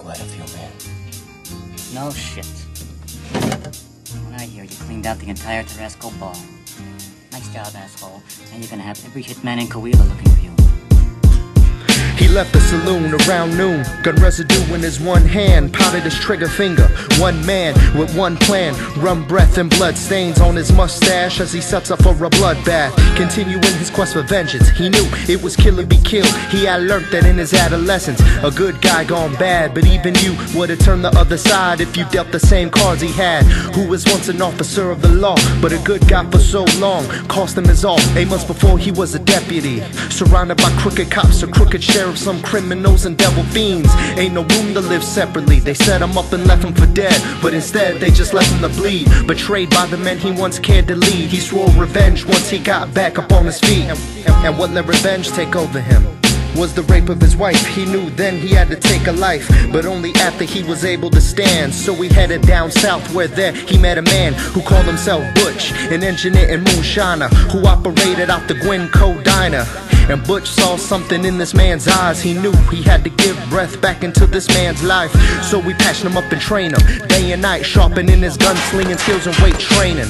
quite a few men. No shit. When I hear you cleaned out the entire Tarasco bar. Nice job, asshole. Now you're gonna have every hitman in Coahuila looking for you. He left the saloon around noon, gun residue in his one hand, pouted his trigger finger. One man with one plan, rum breath and blood stains on his mustache as he sets up for a bloodbath. Continuing his quest for vengeance, he knew it was kill or be killed. He had learned that in his adolescence, a good guy gone bad, but even you would've turned the other side if you dealt the same cards he had. Who was once an officer of the law, but a good guy for so long, cost him his all. 8 months before he was a deputy, surrounded by crooked cops, a crooked sheriff, some criminals and devil fiends. Ain't no room to live separately. They set him up and left him for dead, but instead they just left him to bleed. Betrayed by the men he once cared to lead, he swore revenge once he got back up on his feet. And what let revenge take over him was the rape of his wife. He knew then he had to take a life, but only after he was able to stand. So he headed down south, where there he met a man who called himself Butch, an engineer and moonshiner who operated out the Gwenco diner. And Butch saw something in this man's eyes. He knew he had to give breath back into this man's life. So we patched him up and trained him day and night, sharpening his gunslinging skills and weight training.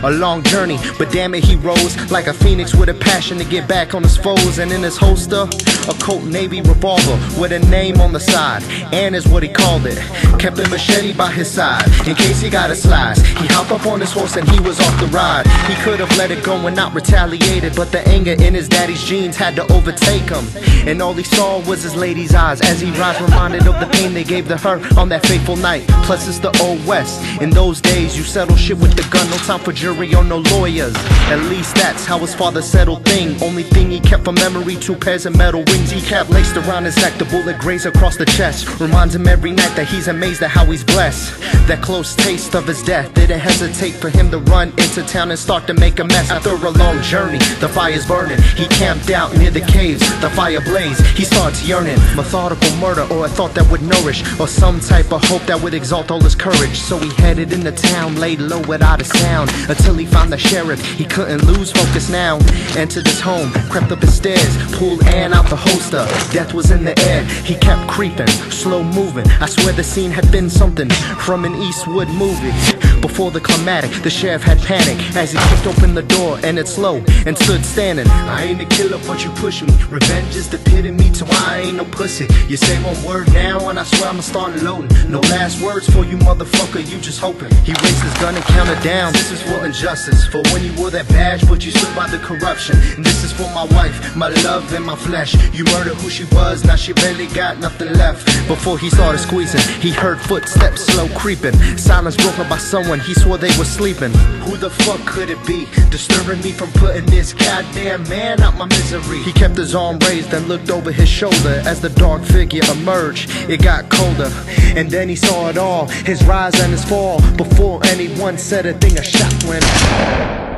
A long journey, but damn it, he rose like a phoenix with a passion to get back on his foes. And in his holster, a Colt Navy revolver with a name on the side, and is what he called it. Kept a machete by his side in case he got a slice. He hopped up on his horse and he was off the ride. He could have let it go and not retaliated, but the anger in his daddy's genes had to overtake him. And all he saw was his lady's eyes as he rides, reminded of the pain they gave to her on that fateful night. Plus it's the old west. In those days you settle shit with the gun, no time for jury or no lawyers. At least that's how his father settled things. Only thing he kept from memory, 2 pairs of metal rings he kept laced around his neck. The bullet grazed across the chest, reminds him every night that he's amazed at how he's blessed. That close taste of his death didn't hesitate for him to run into town and start to make a mess. After a long journey, the fire's burning. He camped out near the caves, the fire blazed. He starts yearning, methodical murder or a thought that would nourish, or some type of hope that would exalt all his courage. So he headed into town, laid low without a sound, until he found the sheriff. He couldn't lose focus now. Entered his home, crept up his stairs, pulled Ann out the holster. Death was in the air. He kept creeping, slow moving. I swear the scene had been something from an Eastwood movie. Before the climatic, the sheriff had panic as he kicked open the door, and it's slow and stood standing. I ain't a killer, but you push me. Revenge is the epitome to why I ain't no pussy. You say one word now, and I swear I'ma start loading. No last words for you, motherfucker. You just hoping. He raised his gun and counted down. This is for injustice, for when you wore that badge, but you stood by the corruption. And this is for my wife, my love and my flesh. You murdered who she was, now she barely got nothing left. Before he started squeezing, he heard footsteps slow creeping. Silence broken by someone he swore they were sleeping. Who the fuck could it be, disturbing me from putting this goddamn man out my misery? He kept his arm raised and looked over his shoulder as the dark figure emerged. It got colder, and then he saw it all, his rise and his fall. Before anyone said a thing, a shot went off.